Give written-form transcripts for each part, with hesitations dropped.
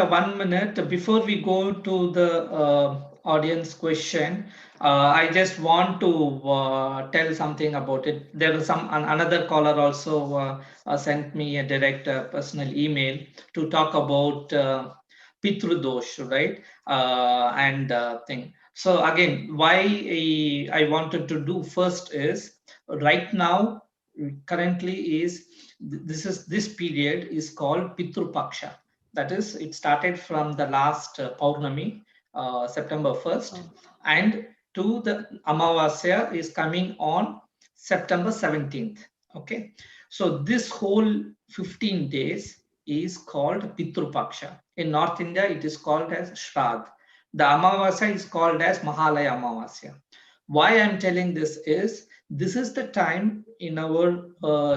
1 minute before we go to the audience question. I just want to tell something about it. There was another caller also sent me a direct personal email to talk about Pitru Dosh, right? And thing. So again, why I wanted to do first is right now, currently is this period is called Pitru Paksha. That is, it started from the last Paurnami, September 1st, and to the Amavasya is coming on September 17th. Okay, so this whole 15 days is called Pitru Paksha. In North India, it is called as Shraddh. The Amavasya is called as Mahalaya Amavasya. Why I'm telling this is the time in our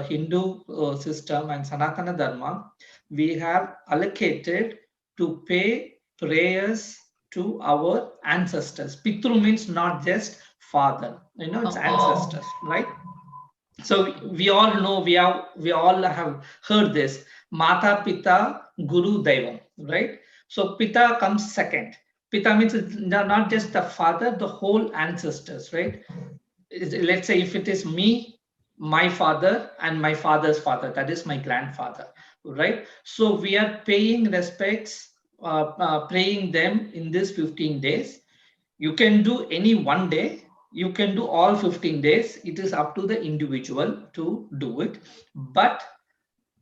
Hindu system and Sanatana Dharma, we have allocated to pay prayers to our ancestors. Pitru means not just father, it's ancestors, right? So we all know, we all have heard this: Mata, Pita, Guru, Daivam, right? So Pita comes second. Pita means it's not just the father, the whole ancestors, right? Let's say if it is me, my father, and my father's father, that is my grandfather, right? So we are paying respects, praying them in this 15 days. You can do any one day, you can do all 15 days. It is up to the individual to do it, but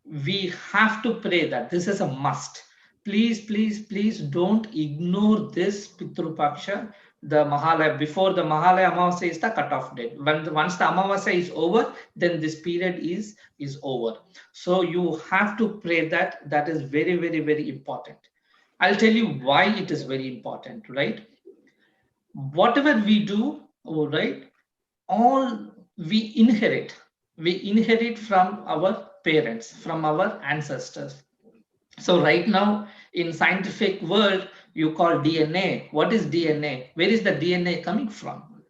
we have to pray that this is a must. Please, please, please don't ignore this Pitru Paksha. The Mahalaya, before the Mahalaya Amavasya is the cutoff date. Once the Amavasya is over, then this period is over. So you have to pray that. That is very, very, very important. I'll tell you why it is very important, right? Whatever we do, all right, all we inherit from our parents, from our ancestors. So right now in scientific world, you call DNA. What is DNA? Where is the DNA coming from?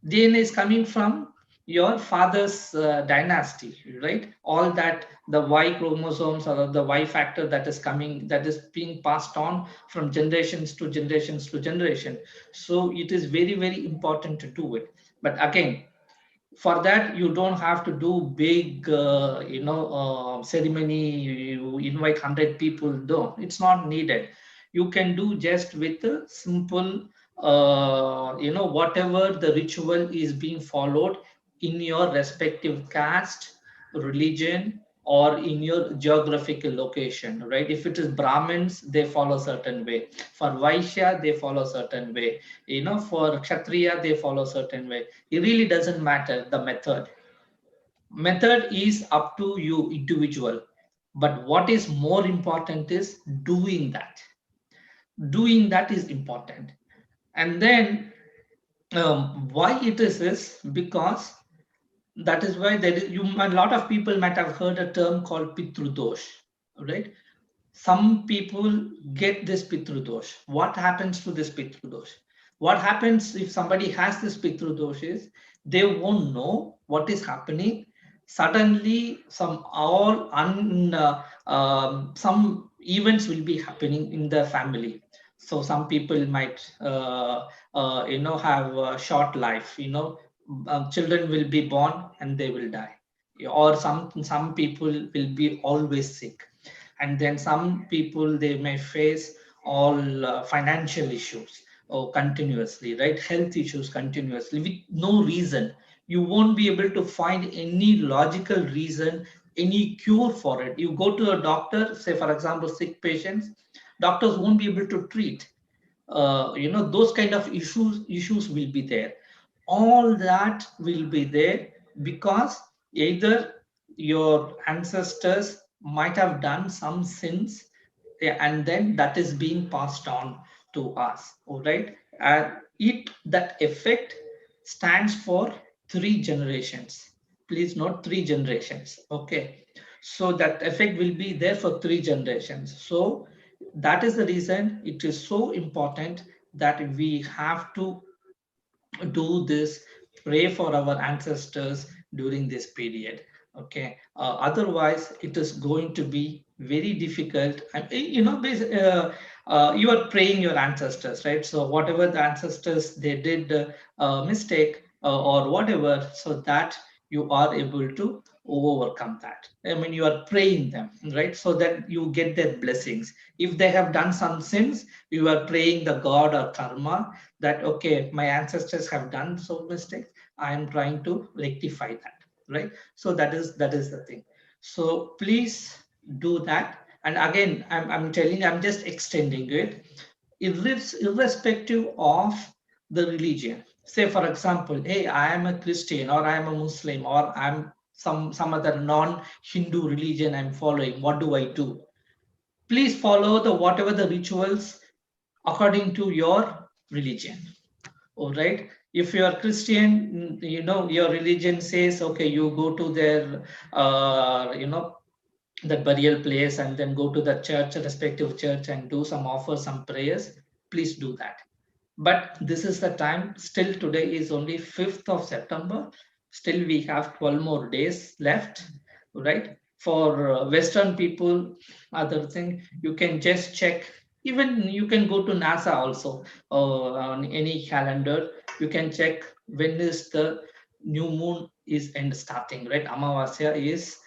DNA is coming from your father's dynasty, right? All that, the Y chromosomes or the Y factor that is coming, that is being passed on from generations to generations to generation. So it is very, very important to do it. But again, for that you don't have to do big ceremony. You invite 100 people. No, it's not needed. You can do just with a simple whatever the ritual is being followed in your respective caste, religion, or in your geographical location, right? If it is Brahmins, they follow certain way. For Vaishya, they follow certain way. For Kshatriya, they follow certain way. It really doesn't matter the method is up to you individual. But what is more important is doing that is important. And then why it is because that is why a lot of people might have heard a term called Pitru Dosh, right? Some people get this Pitru Dosh. What happens to this Pitru Dosh? What happens if somebody has this Pitru Dosh is they won't know what is happening. Suddenly, some events will be happening in the family. So some people might, have a short life. Children will be born and they will die, or some people will be always sick, and then some people they may face all financial issues or continuously, right? Health issues continuously with no reason. You won't be able to find any logical reason, any cure for it. You go to a doctor, say for example sick patients, doctors won't be able to treat. Those kind of issues will be there. All that will be there because either your ancestors might have done some sins, and then that is being passed on to us, all right? And that effect stands for 3 generations. Please note 3 generations, okay? So that effect will be there for 3 generations. So that is the reason it is so important that we have to do this, pray for our ancestors during this period. Okay, otherwise it is going to be very difficult. And you are praying your ancestors, right? So whatever the ancestors they did mistake or whatever, so that you are able to overcome that. I mean, you are praying them, right? So that you get their blessings. If they have done some sins, you are praying the god or karma that okay, my ancestors have done some mistakes, I am trying to rectify that, right? So that is the thing. So please do that. And again, I'm telling, I'm just extending it. Irrespective of the religion, say for example, hey, I am a Christian or I am a Muslim or I'm some other non-Hindu religion I'm following, what do I do? Please follow the whatever the rituals according to your religion. All right. If you are Christian, your religion says, okay, you go to their, that burial place and then go to the church, respective church, and do some offer, some prayers. Please do that. But this is the time. Still, today is only 5th of September. Still, we have 12 more days left, right? For Western people, other thing, you can just check. Even you can go to NASA also on any calendar. You can check when is the new moon is end starting, right? Amavasya is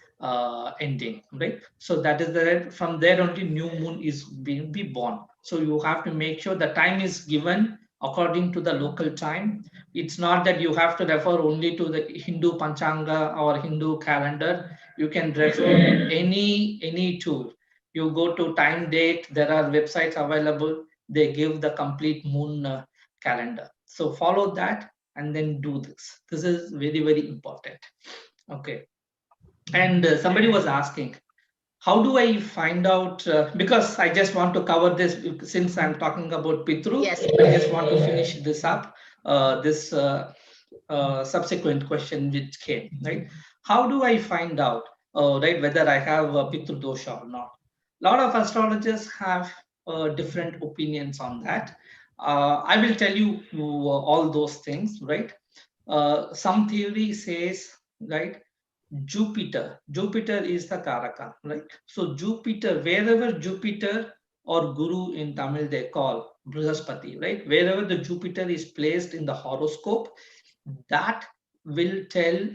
ending, right? So that is the from there only new moon is being be born. So you have to make sure the time is given according to the local time. It's not that you have to refer only to the Hindu Panchanga or Hindu calendar. You can refer any tool. You go to time date, there are websites available. They give the complete moon calendar. So follow that and then do this. This is very, very important. Okay. And somebody was asking, how do I find out? Because I just want to cover this since I'm talking about Pitru. Yes. I just want to finish this up. This subsequent question which came, right? How do I find out, right, whether I have a Pitru dosha or not? A lot of astrologers have different opinions on that. I will tell you all those things, right? Some theory says, right, Jupiter is the Karaka, right? So Jupiter, wherever Jupiter or Guru in Tamil they call Brihaspati, right? Wherever the Jupiter is placed in the horoscope, that will tell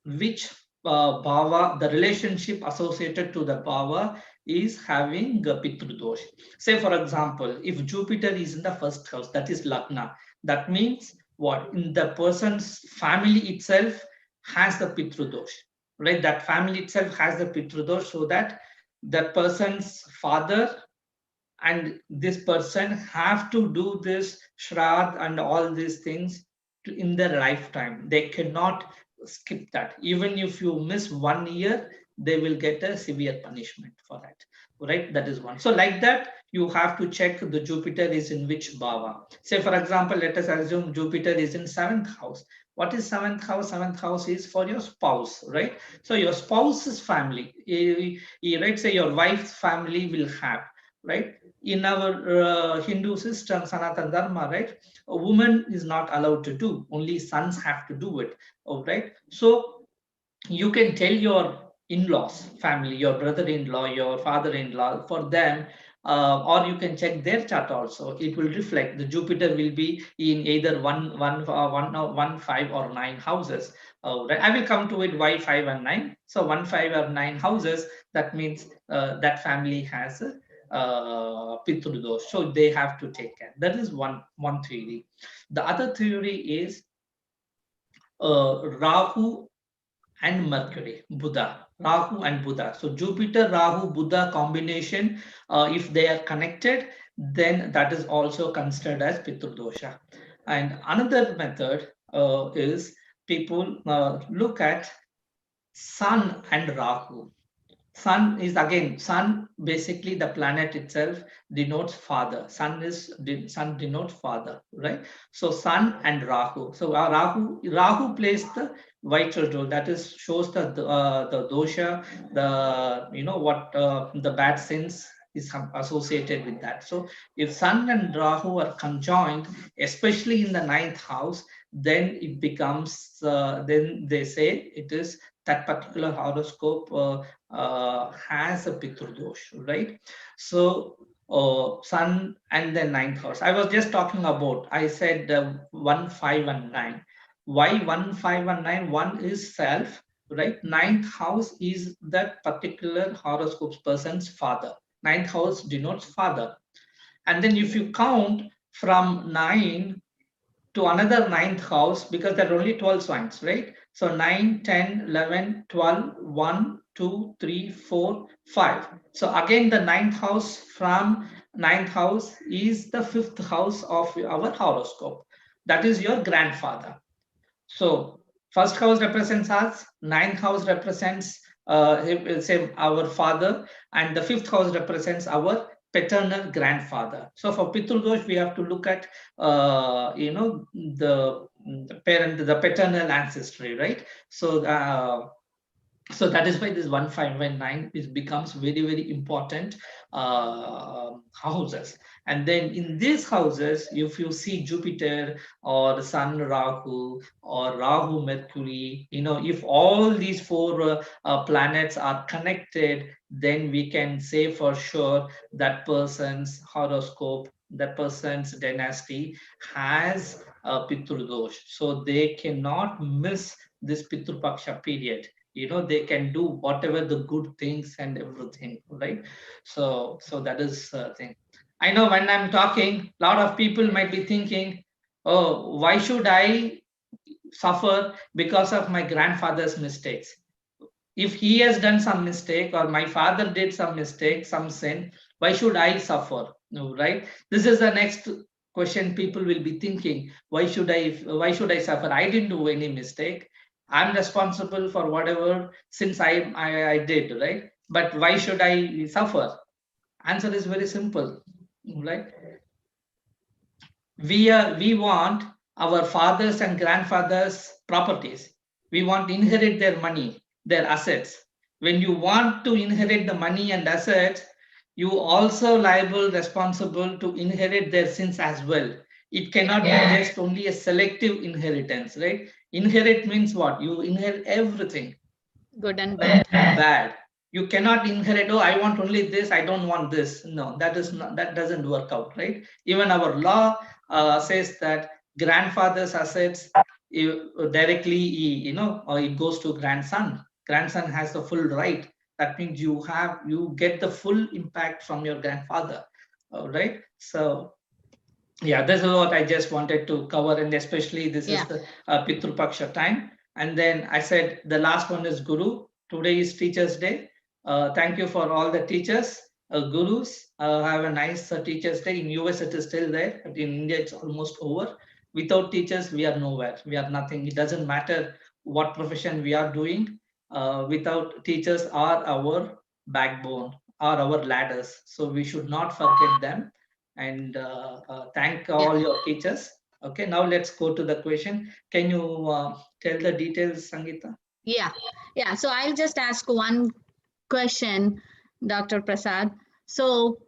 which bhava, the relationship associated to the bhava is having Pitru Dosh. Say, for example, if Jupiter is in the first house, that is Lagna, that means what? In the person's family itself has the Pitru Dosh, right? That family itself has the Pitru Dosh, so that the person's father and this person have to do this shrad and all these things in their lifetime. They cannot skip that. Even if you miss 1 year, they will get a severe punishment for that, right? That is one. So like that, you have to check the Jupiter is in which bhava. Say for example, let us assume Jupiter is in 7th house. What is 7th house? 7th house is for your spouse, right? So your spouse's family, right? Say your wife's family will have, right? In our Hindu system, Sanatan Dharma, right? A woman is not allowed to do, only sons have to do it, oh, right? So you can tell your in-laws family, your brother-in-law, your father-in-law, for them, or you can check their chart also. It will reflect the Jupiter will be in either one, 5 or 9 houses. Right? I will come to it why 5 and 9. So 1, 5 or 9 houses, that means that family has a Pitru Dosh, so they have to take care. That is one theory. The other theory is Rahu and Mercury, Buddha, Rahu and Buddha. So Jupiter, Rahu, Buddha combination, if they are connected, then that is also considered as Pitru Dosha. And another method is people look at Sun and Rahu. Sun is again, sun basically the planet itself denotes father. Sun denotes father, right? So sun and Rahu. So Rahu plays the vital role. That is shows the dosha, the what the bad sins is associated with that. So if Sun and Rahu are conjoined, especially in the ninth house, then it becomes then they say it is that particular horoscope has a Pitru Dosh, right? So, Sun and the ninth house. I was just talking about, I said 1, 5, and 9. Why 1, 5, and 9? 1 is self, right? Ninth house is that particular horoscope person's father. Ninth house denotes father. And then if you count from 9 to another ninth house, because there are only 12 signs, right? So 9, 10, 11, 12, 1, 2, 3, 4, 5. So again, the ninth house from ninth house is the fifth house of our horoscope. That is your grandfather. So first house represents us, ninth house represents say our father, and the fifth house represents our paternal grandfather. So for Pitru Dosh, we have to look at the parent, the paternal ancestry, right? So that is why this 1, 5, and 9 is becomes very important houses. And then in these houses, if you see Jupiter or the Sun Rahu or Rahu Mercury, if all these four planets are connected, then we can say for sure that person's horoscope, that person's dynasty has a Pitru Dosh, so they cannot miss this Pitru Paksha period. They can do whatever the good things and everything, right? So that is thing. I know when I'm talking, a lot of people might be thinking, oh, why should I suffer because of my grandfather's mistakes? If he has done some mistake or my father did some mistake, some sin, why should I suffer? No, right? This is the next question people will be thinking. Why should I suffer? I didn't do any mistake. I'm responsible for whatever sins I did, right? But why should I suffer? Answer is very simple, right? We want our fathers and grandfathers properties. We want to inherit their money, their assets. When you want to inherit the money and assets, you also liable, responsible to inherit their sins as well. It cannot be just only a selective inheritance, right? Inherit means what? You inherit everything, Good and bad. bad. You cannot inherit, oh, I want only this, I don't want this. No, that doesn't work out, right? Even our law says that grandfather's assets directly, it goes to grandson has the full right. That means you get the full impact from your grandfather. All right. So yeah, this is what I just wanted to cover, and especially this is the Pitru Paksha time. And then I said the last one is Guru. Today is Teachers' Day. Thank you for all the teachers, gurus. Have a nice Teachers' Day. In US it is still there, but in India it's almost over. Without teachers, we are nowhere. We are nothing. It doesn't matter what profession we are doing. Without teachers are our backbone, are our ladders. So we should not forget them, and thank Yeah. all your teachers. Okay, now let's go to the question. Can you tell the details, Sangeeta? Yeah. Yeah. So I'll just ask one question, Dr. Prasad. So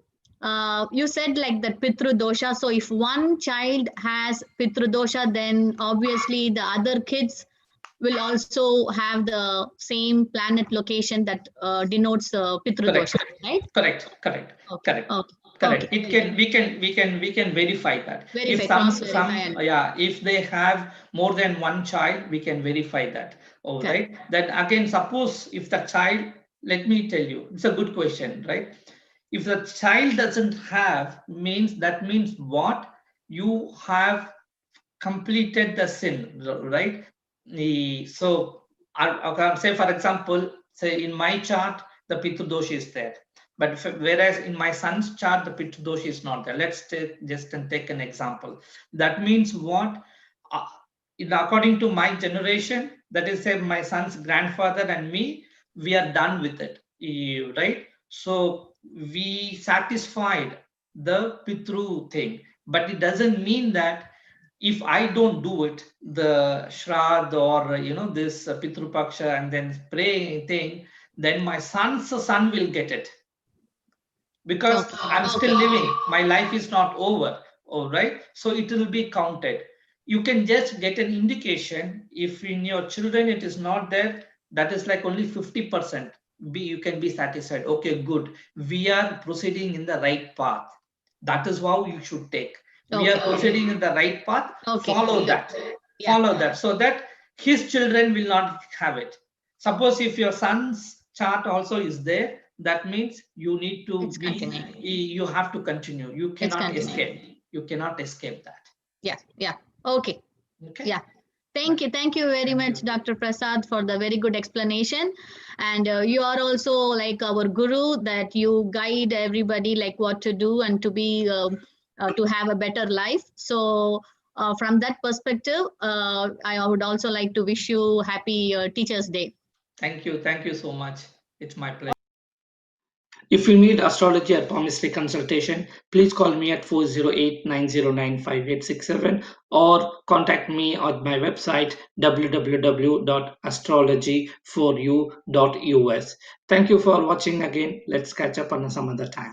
you said like that Pitru Dosha. So if one child has Pitru Dosha, then obviously the other kids will also have the same planet location that denotes Pitru Correct, Dosha, right? correct, Okay. correct. Okay. Correct. Okay. It can we can verify that. If Verify, cross some verify. yeah, if they have more than one child, we can verify that. All Correct. right. Then again, suppose if the child, let me tell you, it's a good question, right? If the child doesn't have, means what? You have completed the sin, right? So I can say, for example, say in my chart, the Pitru Dosh is there. But whereas in my son's chart, the Pitru Dosh is not there. Let's take an example. That means what? Uh, According to my generation, that is, say, my son's grandfather and me, we are done with it, right? So we satisfied the Pitru thing. But it doesn't mean that if I don't do it, the Shrad or this Pitru Paksha and then pray thing, then my son's son will get it, because Okay. I'm Okay. still living. My life is not over. All right. So it will be counted. You can just get an indication. If in your children it is not there, that is like only 50%. You can be satisfied. Okay, good. We are proceeding in the right path. That is how you should take. We are Okay. proceeding in the right path. Okay. Follow that. Yeah. Follow that, so that his children will not have it. Suppose if your son's chart also is there, that means you need to It's continuing. you have to continue. You It's cannot continuing. escape. You cannot escape that. Yeah. Yeah. Okay. Okay. Yeah. Thank you. Thank you very much, Dr. Prasad, for the very good explanation. And you are also like our guru, that you guide everybody like what to do and to be to have a better life. So from that perspective, I would also like to wish you happy Teachers' Day. Thank you. Thank you so much. It's my pleasure. If you need astrology or palmistry consultation, please call me at 408-909-5867 or contact me on my website www.astrology4u.us. Thank you for watching again. Let's catch up on some other time.